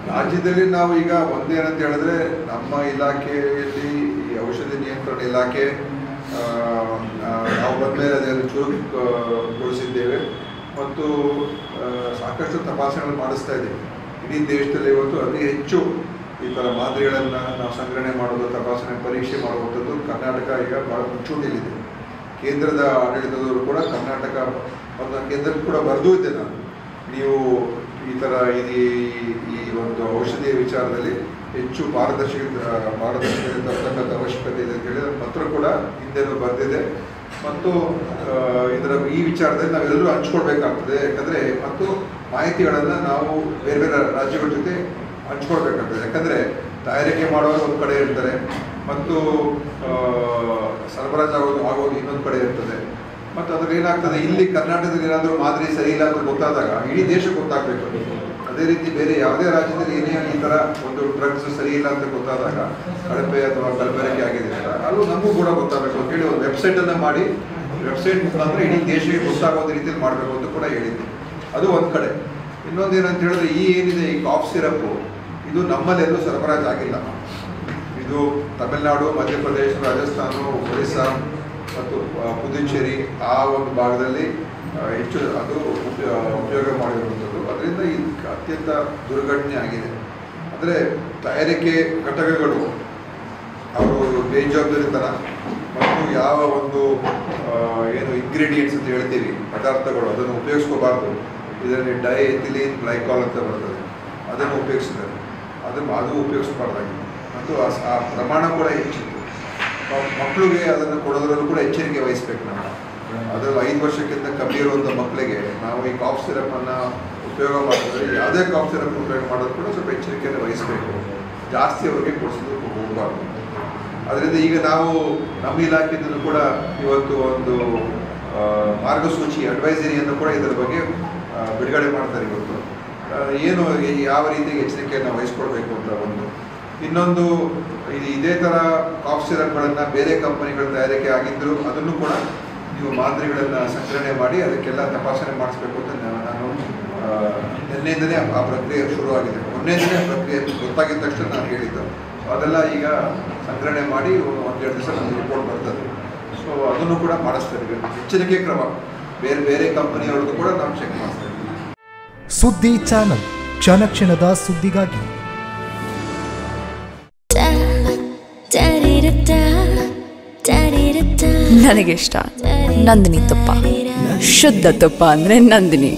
ರಾಜ್ಯದಲ್ಲಿ ನಾವು ಈಗ ಒಂದೇನಂತ ಹೇಳಿದ್ರೆ ನಮ್ಮ ಇಲಾಖೆಯಲ್ಲಿ ಈ ಔಷಧಿ ನಿಯಂತ್ರಣ ಇಲಾಖೆ ನಾವು ಬಂದಮೇಲೆ ಅದನ್ನು ಚುರುಕುಗೊಳಿಸಿದ್ದೇವೆ ಮತ್ತು ಸಾಕಷ್ಟು ತಪಾಸಣೆಗಳು ಮಾಡಿಸ್ತಾ ಇದ್ದೇವೆ. ಇಡೀ ದೇಶದಲ್ಲಿ ಇವತ್ತು ಅತಿ ಹೆಚ್ಚು ಈ ಥರ ಮಾದರಿಗಳನ್ನು ನಾವು ಸಂಗ್ರಹಣೆ ಮಾಡೋದು, ತಪಾಸಣೆ ಪರೀಕ್ಷೆ ಮಾಡುವಂಥದ್ದು ಕರ್ನಾಟಕ ಈಗ ಭಾಳ ಮುಂಚೂಣಿಯಲ್ಲಿದೆ. ಕೇಂದ್ರದ ಆಡಳಿತದವರು ಕೂಡ ಕರ್ನಾಟಕ ಮತ್ತು ಕೇಂದ್ರಕ್ಕೆ ಕೂಡ ಬರೆದೂ ಇದ್ದೆ ನಾನು, ನೀವು ಈ ಥರ ಈ ಒಂದು ಔಷಧಿಯ ವಿಚಾರದಲ್ಲಿ ಹೆಚ್ಚು ಪಾರದರ್ಶಕತೆ ತರ್ತಕ್ಕಂಥ ಅವಶ್ಯಕತೆ ಇದೆ ಅಂತ ಹೇಳಿ ಪತ್ರ ಕೂಡ ಹಿಂದೆನೂ ಬರೆದಿದೆ. ಮತ್ತು ಈ ವಿಚಾರದಲ್ಲಿ ನಾವೆಲ್ಲರೂ ಹಂಚ್ಕೊಳ್ಬೇಕಾಗ್ತದೆ. ಯಾಕಂದರೆ ಮತ್ತು ಮಾಹಿತಿಗಳನ್ನು ನಾವು ಬೇರೆ ಬೇರೆ ರಾಜ್ಯಗಳ ಜೊತೆ ಹಂಚ್ಕೊಳ್ಬೇಕಾಗ್ತದೆ. ಯಾಕಂದರೆ ತಯಾರಿಕೆ ಮಾಡೋರು ಒಂದು ಕಡೆ ಇರ್ತಾರೆ ಮತ್ತು ಸರಬರಾಜು ಆಗೋದು ಇನ್ನೊಂದು ಕಡೆ ಇರ್ತದೆ. ಮತ್ತು ಅದ್ರಲ್ಲಿ ಏನಾಗ್ತದೆ, ಇಲ್ಲಿ ಕರ್ನಾಟಕದಲ್ಲಿ ಏನಾದರೂ ಮಾದರಿ ಸರಿ ಇಲ್ಲ ಅಂತ ಗೊತ್ತಾದಾಗ ಇಡೀ ದೇಶಕ್ಕೆ ಗೊತ್ತಾಗಬೇಕು. ಅದೇ ರೀತಿ ಬೇರೆ ಯಾವುದೇ ರಾಜ್ಯದಲ್ಲಿ ಏನೇ ಈ ಥರ ಒಂದು ಡ್ರಗ್ಸ್ ಸರಿ ಇಲ್ಲ ಅಂತ ಗೊತ್ತಾದಾಗ ಕಳಪೆ ಅಥವಾ ಕಲಬೆರಕೆ ಆಗಿದೆ ಅಂತ ಅಲ್ಲೂ ನಮಗೂ ಕೂಡ ಗೊತ್ತಾಗಬೇಕು ಅಂತ ಹೇಳಿ ಒಂದು ವೆಬ್ಸೈಟನ್ನು ಮಾಡಿ, ವೆಬ್ಸೈಟ್ ಮುಖಾಂತರ ಇಡೀ ದೇಶಕ್ಕೆ ಗೊತ್ತಾಗೋದು ರೀತಿಯಲ್ಲಿ ಮಾಡಬೇಕು ಅಂತ ಕೂಡ ಹೇಳಿದ್ದೆ. ಅದು ಒಂದು ಕಡೆ. ಇನ್ನೊಂದು ಏನಂತ ಹೇಳಿದ್ರೆ, ಏನಿದೆ ಈ ಕಾಫ್ ಸಿರಪ್ಪು ಇದು ನಮ್ಮಲ್ಲೆಲ್ಲೂ ಸರಬರಾಜು ಆಗಿಲ್ಲ. ಇದು ತಮಿಳುನಾಡು, ಮಧ್ಯಪ್ರದೇಶ, ರಾಜಸ್ಥಾನ, ಒರಿಸ್ಸಾ ಮತ್ತು ಪುದುಚೇರಿ ಆ ಒಂದು ಭಾಗದಲ್ಲಿ ಹೆಚ್ಚು ಅದು ಉಪಯೋಗ ಮಾಡಿರುವಂಥದ್ದು. ಅದರಿಂದ ಇದು ಅತ್ಯಂತ ದುರ್ಘಟನೆ ಆಗಿದೆ. ಅಂದರೆ ತಯಾರಿಕೆ ಘಟಕಗಳು ಅವರು ಬೇಜವಾಬ್ದಾರಿತನ ಮತ್ತು ಯಾವ ಒಂದು ಏನು ಇಂಗ್ರೀಡಿಯೆಂಟ್ಸ್ ಅಂತ ಹೇಳ್ತೀವಿ ಪದಾರ್ಥಗಳು ಅದನ್ನು ಉಪಯೋಗಿಸ್ಕೋಬಾರ್ದು. ಇದರಲ್ಲಿ ಡೈಎಥಿಲೀನ್ ಗ್ಲೈಕಾಲ್ ಅಂತ ಬರ್ತದೆ, ಅದನ್ನು ಉಪಯೋಗಿಸಿದ್ದಾರೆ. ಅದು ಉಪಯೋಗಿಸಬಾರ್ದಾಗಿದೆ ಮತ್ತು ಆ ಪ್ರಮಾಣ ಕೂಡ ಹೆಚ್ಚಿತ್ತು. ಮಕ್ಕಳಿಗೆ ಅದನ್ನು ಕೊಡೋದ್ರಲ್ಲೂ ಕೂಡ ಎಚ್ಚರಿಕೆ ವಹಿಸಬೇಕು ನಾವು. ಅದರಲ್ಲಿ 5 ವರ್ಷಕ್ಕಿಂತ ಕಮ್ಮಿ ಇರುವಂಥ ಮಕ್ಕಳಿಗೆ ನಾವು ಈ ಕಾಫ್ ಸಿರಪ್ಪನ್ನು ಉಪಯೋಗ ಮಾಡಿದ್ರೆ, ಯಾವುದೇ ಕಾಫ್ ಸಿರಪ್ ಉಪಯೋಗ ಮಾಡೋದು ಕೂಡ ಸ್ವಲ್ಪ ಎಚ್ಚರಿಕೆಯನ್ನು ವಹಿಸಬೇಕು. ಜಾಸ್ತಿ ಅವರಿಗೆ ಕೊಡಿಸೋದಕ್ಕೆ ಹೋಗಬಾರ್ದು. ಅದರಿಂದ ಈಗ ನಾವು ನಮ್ಮ ಇಲಾಖೆಯಲ್ಲೂ ಕೂಡ ಇವತ್ತು ಒಂದು ಮಾರ್ಗಸೂಚಿ ಅಡ್ವೈಸರಿಯನ್ನು ಕೂಡ ಇದರ ಬಗ್ಗೆ ಬಿಡುಗಡೆ ಮಾಡ್ತಾರೆ. ಇವತ್ತು ಏನು ಯಾವ ರೀತಿ ಎಚ್ಚರಿಕೆಯನ್ನು ವಹಿಸ್ಕೊಳ್ಬೇಕು ಅಂತ ಒಂದು. ಇನ್ನೊಂದು, ಇದೇ ಥರ ಕಾಫ್ ಸಿರಪ್ಗಳನ್ನು ಬೇರೆ ಕಂಪನಿಗಳ ತಯಾರಿಕೆ ಆಗಿದ್ದರೂ ಅದನ್ನು ಕೂಡ ನೀವು ಮಾದರಿಗಳನ್ನು ಸಂಗ್ರಹಣೆ ಮಾಡಿ ಅದಕ್ಕೆಲ್ಲ ತಪಾಸಣೆ ಮಾಡಿಸ್ಬೇಕು ಅಂತ ನಾನು ನಿನ್ನೆಯಿಂದಲೇ ಆ ಪ್ರಕ್ರಿಯೆ ಶುರುವಾಗಿದೆ. ಮೊನ್ನೆಯಿಂದಲೇ ಆ ಪ್ರಕ್ರಿಯೆ ಗೊತ್ತಾಗಿದ ತಕ್ಷಣ ನಾನು ಹೇಳಿದ್ದು. ಸೊ ಅದೆಲ್ಲ ಈಗ ಸಂಗ್ರಹಣೆ ಮಾಡಿ 1-2 ದಿವಸ ನಮಗೆ ರಿಪೋರ್ಟ್ ಬರ್ತದೆ. ಸೊ ಅದನ್ನು ಕೂಡ ಮಾಡಿಸ್ತಾ ಇದ್ದೀವಿ. ಎಚ್ಚರಿಕೆ ಕ್ರಮ ಬೇರೆ ಬೇರೆ ಕಂಪನಿಯವ್ರದ್ದು ಕೂಡ ನಾವು ಚೆಕ್ ಮಾಡಿಸ್ತಾ ಇದ್ದೀವಿ. ಸುದ್ದಿ ಚಾನಲ್, ಕ್ಷಣ ಕ್ಷಣದ ಸುದ್ದಿಗಾಗಿ. ನನಗಿಷ್ಟ ನಂದಿನಿ ತುಪ್ಪ. ಶುದ್ಧ ತುಪ್ಪ ಅಂದ್ರೆ ನಂದಿನಿ.